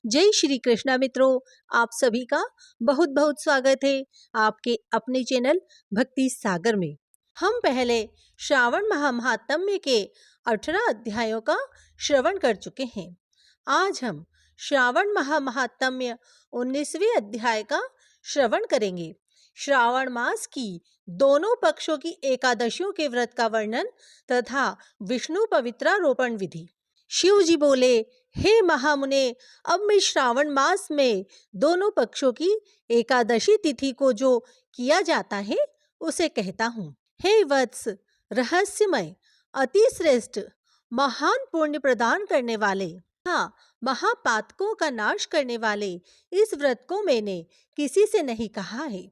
जय श्री कृष्णा मित्रों, आप सभी का बहुत बहुत स्वागत है आपके अपने चैनल भक्ति सागर में। हम पहले श्रावण महात्म्य के 18 अध्यायों का श्रवण कर चुके हैं। आज हम श्रावण महात्म्य 19वें अध्याय का श्रवण करेंगे। श्रावण मास की दोनों पक्षों की एकादशियों के व्रत का वर्णन तथा विष्णु पवित्रारोपण विधि। शिव जी बोले, हे महामुने, अब मैं श्रावण मास में दोनों पक्षों की एकादशी तिथि को जो किया जाता है उसे कहता हूँ। हे वत्स, रहस्यमय, अति श्रेष्ठ, महान पुण्य प्रदान करने वाले, हाँ, महापातकों का नाश करने वाले इस व्रत को मैंने किसी से नहीं कहा है।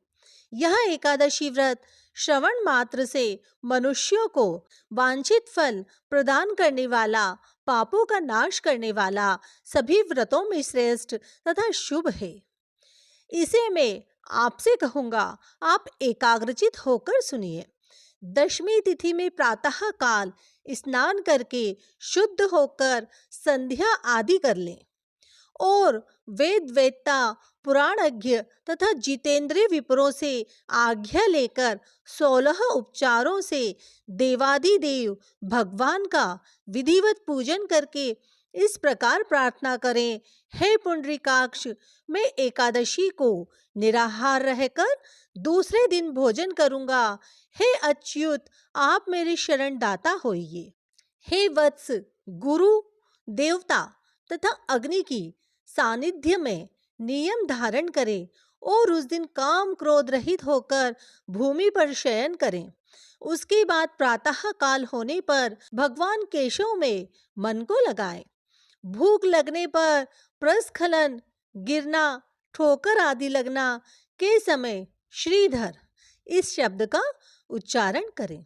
यह एकादशी व्रत श्रवण मात्र से मनुष्यों को वांछित फल प्रदान करने वाला, पापों का नाश करने वाला, सभी व्रतों में श्रेष्ठ तथा शुभ है। इसे मैं आपसे कहूंगा, आप एकाग्रचित होकर सुनिए। दशमी तिथि में प्रातः काल स्नान करके शुद्ध होकर संध्या आदि कर लें और वेद वेत्ता, पुराणज्ञ तथा जितेंद्रिय विप्रों से आज्ञा लेकर 16 उपचारों से देवादिदेव भगवान का विधिवत पूजन करके इस प्रकार प्रार्थना करें, हे पुंडरीकाक्ष, मैं एकादशी को निराहार रहकर दूसरे दिन भोजन करूंगा। हे अच्युत, आप मेरे शरण दाता होइए। हे वत्स, गुरु, देवता तथा अग्नि की सानिध्य में नियम धारण करें और उस दिन काम क्रोध रहित होकर भूमि पर शयन करें। उसके बाद प्रातः काल होने पर भगवान केशव में मन को लगाएं। भूख लगने पर प्रस्खलन, गिरना, ठोकर आदि लगना के समय श्रीधर इस शब्द का उच्चारण करें।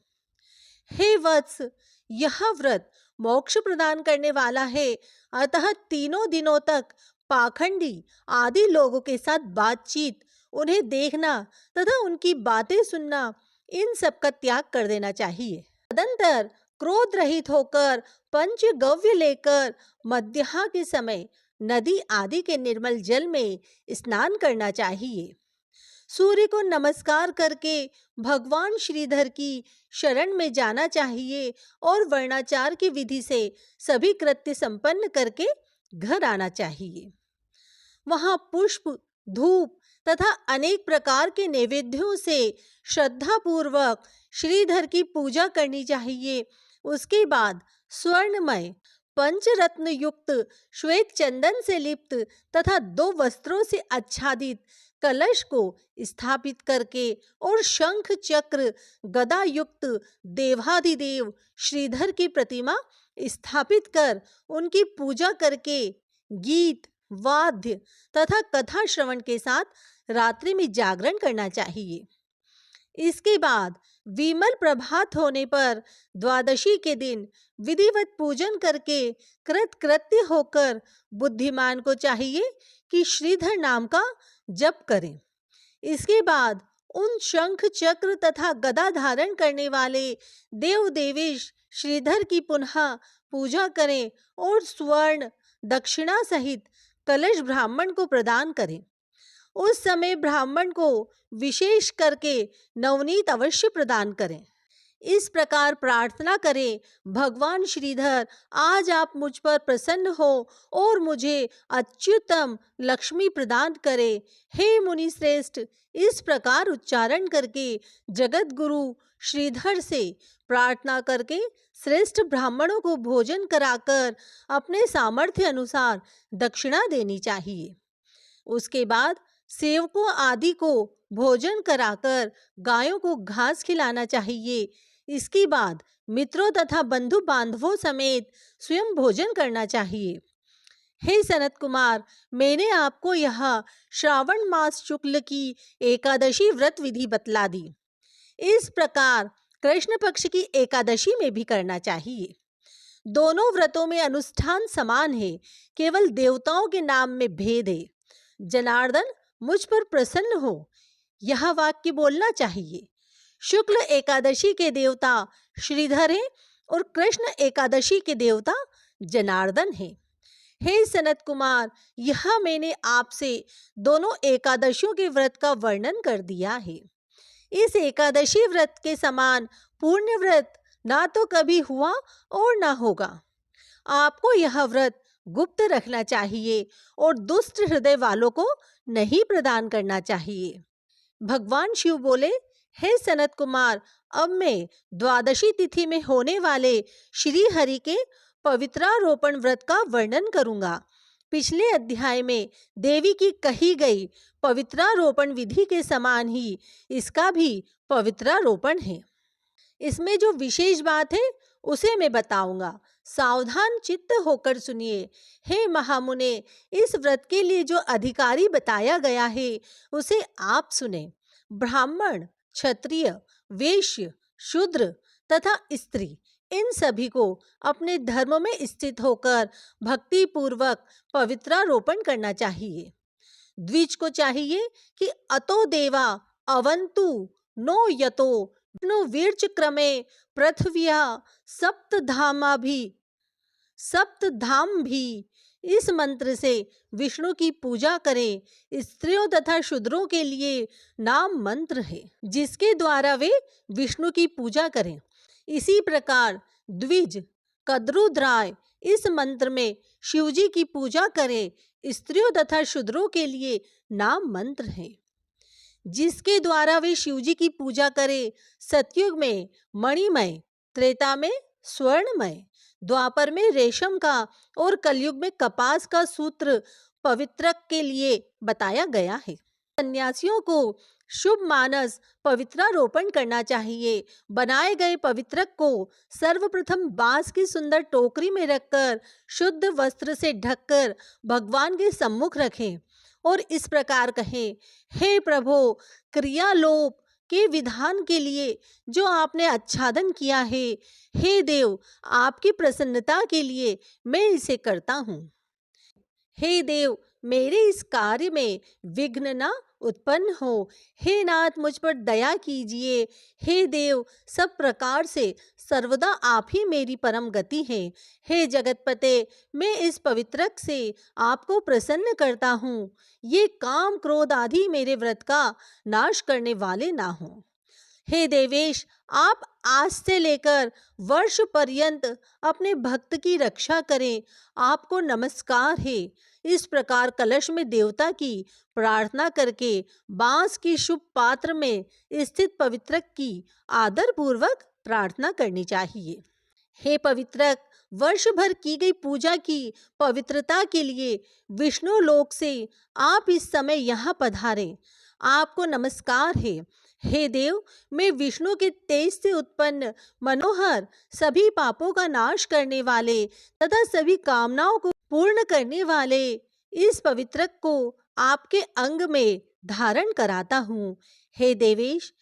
हे वत्स, यह व्रत मोक्ष प्रदान करने वाला है, अतः तीनों दिनों तक पाखंडी आदि लोगों के साथ बातचीत, उन्हें देखना तथा उनकी बातें सुनना, इन सब का त्याग कर देना चाहिए। तदंतर क्रोध रहित होकर पंचगव्य लेकर मध्याह्न के समय नदी आदि के निर्मल जल में स्नान करना चाहिए। सूर्य को नमस्कार करके भगवान श्रीधर की शरण में जाना चाहिए और वर्णाचार की विधि से सभी कृत्य संपन्न करके घर आना चाहिए। वहां पुष्प, धूप तथा अनेक प्रकार के नैवेद्यों से श्रद्धा पूर्वक श्रीधर की पूजा करनी चाहिए। उसके बाद स्वर्णमय पंचरत्न युक्त श्वेत चंदन से लिप्त तथा 2 वस्त्रों से आच्छादित कलश को स्थापित करके और शंख चक्र गदा युक्त देवाधिदेव श्रीधर की प्रतिमा स्थापित कर उनकी पूजा करके गीत, वाद्य तथा कथा श्रवण के साथ रात्रि में जागरण करना चाहिए। इसके बाद विमल प्रभात होने पर द्वादशी के दिन विधिवत पूजन करके कृतकृत्य होकर बुद्धिमान को चाहिए कि श्रीधर नाम का जप करें। इसके बाद उन शंख चक्र तथा गदा धारण करने वाले देव देवेश श्रीधर की पुनः पूजा करें और स्वर्ण दक्षिणा सहित कलश ब्राह्मण को प्रदान करें। उस समय ब्राह्मण को विशेष करके नवनीत अवश्य प्रदान करें। इस प्रकार प्रार्थना करें, भगवान श्रीधर, आज आप मुझ पर प्रसन्न हो और मुझे अच्युतम लक्ष्मी प्रदान करें। हे मुनि श्रेष्ठ, इस प्रकार उच्चारण करके जगत गुरु श्रीधर से प्रार्थना करके श्रेष्ठ ब्राह्मणों को भोजन कराकर अपने सामर्थ्य अनुसार दक्षिणा देनी चाहिए। उसके बाद सेवकों आदि को भोजन कराकर गायों को घास खिलाना चाहिए। इसके बाद मित्रों तथा बंधु बांधवों समेत स्वयं भोजन करना चाहिए। हे सनत कुमार, मैंने आपको यह श्रावण मास शुक्ल की एकादशी व्रत विधि बतला दी। इस प्रकार कृष्ण पक्ष की एकादशी में भी करना चाहिए। दोनों व्रतों में अनुष्ठान समान है, केवल देवताओं के नाम में भेद है। जनार्दन, मुझ पर प्रसन्न हो, यह वाक्य बोलना चाहिए। शुक्ल एकादशी के देवता श्रीधर हैं और कृष्ण एकादशी के देवता जनार्दन हैं। हे सनत कुमार, यह मैंने आपसे दोनों एकादशियों के व्रत का वर्णन कर दिया है। इस एकादशी व्रत के समान पुण्य व्रत ना तो कभी हुआ और ना होगा। आपको यह व्रत गुप्त रखना चाहिए और दुष्ट हृदय वालों को नहीं प्रदान करना चाहिए। भगवान शिव बोले, हे सनत कुमार, अब मैं द्वादशी तिथि में होने वाले श्री हरि के पवित्रारोपण व्रत का वर्णन करूंगा। पिछले अध्याय में देवी की कही गई पवित्रारोपण विधि के समान ही इसका भी पवित्रारोपण है। इसमें जो विशेष बात है उसे मैं बताऊंगा। सावधान चित्त होकर सुनिए। हे महामुने, इस व्रत के लिए जो अधिकारी बताया गया है उसे आप सुने। ब्राह्मण, क्षत्रिय, वैश्य, शूद्र तथा स्त्री, इन सभी को अपने धर्म में स्थित होकर भक्ति पूर्वक पवित्रारोपण करना चाहिए। द्विज को चाहिए कि अतो देवा अवंतु नो यतो विष्णु वीर्च क्रमे पृथ्व्या सप्तधाम भी इस मंत्र से विष्णु की पूजा करें। स्त्रियों तथा शूद्रों के लिए नाम मंत्र है जिसके द्वारा वे विष्णु की पूजा करें। इसी प्रकार द्विज कद्रुद्राय इस मंत्र में शिवजी की पूजा करें। स्त्रियों तथा शूद्रों के लिए नाम मंत्र है जिसके द्वारा वे शिवजी की पूजा करें। सतयुग में मणिमय, त्रेता में स्वर्णमय, द्वापर में रेशम का और कलयुग में कपास का सूत्र पवित्रक के लिए बताया गया है। सन्यासियों को शुभ मानस पवित्रारोपण करना चाहिए। बनाए गए पवित्रक को सर्वप्रथम बांस की सुंदर टोकरी में रखकर शुद्ध वस्त्र से ढककर भगवान के सम्मुख रखें और इस प्रकार कहें, हे प्रभु, क्रियालोप के विधान के लिए जो आपने आच्छादन किया है, हे देव, आपकी प्रसन्नता के लिए मैं इसे करता हूँ। हे देव, मेरे इस कार्य में विघ्न न उत्पन्न हो। हे नाथ, मुझ पर दया कीजिए। हे देव, सब प्रकार से सर्वदा आप ही मेरी परम गति है। हे जगतपते, मैं इस पवित्रक से आपको प्रसन्न करता हूँ। ये काम क्रोध आदि मेरे व्रत का नाश करने वाले ना हो। हे देवेश, आप आज से लेकर वर्ष पर्यंत अपने भक्त की रक्षा करें। आपको नमस्कार है। इस प्रकार कलश में देवता की प्रार्थना करके बांस की शुभ पात्र में स्थित पवित्रक की आदर पूर्वक प्रार्थना करनी चाहिए। हे पवित्रक, वर्ष भर की गई पूजा की पवित्रता के लिए विष्णु लोक से आप इस समय यहाँ पधारें। आपको नमस्कार है। हे देव, मैं विष्णु के तेज से उत्पन्न मनोहर, सभी पापों का नाश करने वाले तथा सभी कामनाओं को पूर्ण करने वाले इस पवित्रक को आपके अंग में धारण कराता हूँ। हे देवेश,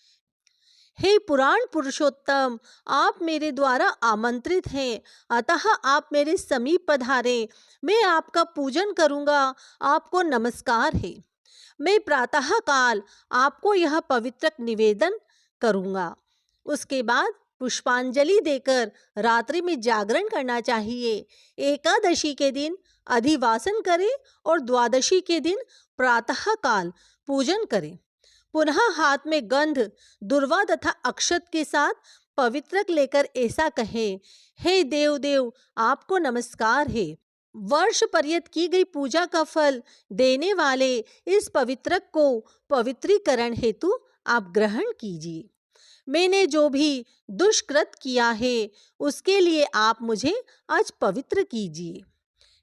हे पुराण पुरुषोत्तम, आप मेरे द्वारा आमंत्रित हैं, अतः आप मेरे समीप पधारें। मैं आपका पूजन करूँगा। आपको नमस्कार है। मैं प्रातः काल आपको यह पवित्रक निवेदन करूँगा। उसके बाद पुष्पांजलि देकर रात्रि में जागरण करना चाहिए। एकादशी के दिन अधिवासन करें और द्वादशी के दिन प्रातः काल पूजन करें। पुनः हाथ में गंध, दुर्वा तथा अक्षत के साथ पवित्रक लेकर ऐसा कहें, हे देव देव, आपको नमस्कार है। वर्ष पर्यंत की गई पूजा का फल देने वाले इस पवित्रक को पवित्रीकरण हेतु आप ग्रहण कीजिए। मैंने जो भी दुष्कृत किया है उसके लिए आप मुझे आज पवित्र कीजिए।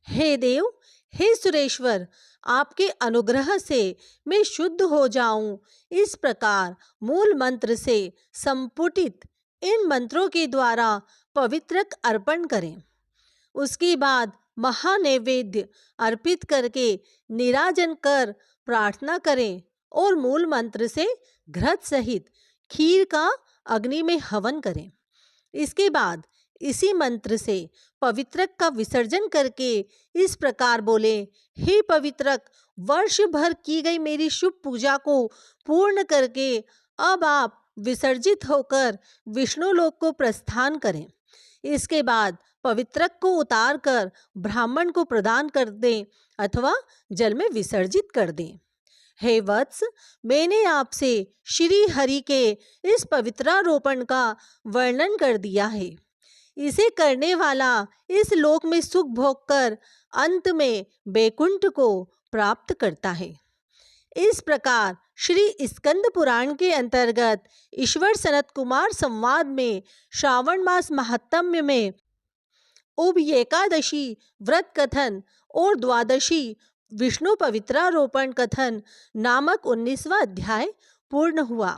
हे देव, हे सुरेश्वर, आपके अनुग्रह से मैं शुद्ध हो जाऊं। इस प्रकार मूल मंत्र से संपुटित इन मंत्रों के द्वारा पवित्रक अर्पण करें। उसके बाद महानैवेद्य अर्पित करके निराजन कर प्रार्थना करें और मूल मंत्र से घृत सहित खीर का अग्नि में हवन करें। इसके बाद इसी मंत्र से पवित्रक का विसर्जन करके इस प्रकार बोले, हे पवित्रक, वर्ष भर की गई मेरी शुभ पूजा को पूर्ण करके अब आप विसर्जित होकर विष्णु लोक को प्रस्थान करें। इसके बाद पवित्रक को उतारकर ब्राह्मण को प्रदान कर दें अथवा जल में विसर्जित कर दें। हे वत्स, मैंने आपसे श्री हरि के इस पवित्रारोपण का वर्णन कर दिया है। इसे करने वाला इस लोक में सुख भोग कर अंत में बैकुंठ को प्राप्त करता है। इस प्रकार श्री स्कंद पुराण के अंतर्गत ईश्वर सनत कुमार संवाद में श्रावण मास महात्म्य में उप एकादशी व्रत कथन और द्वादशी विष्णु पवित्रारोपण कथन नामक 19वां अध्याय पूर्ण हुआ।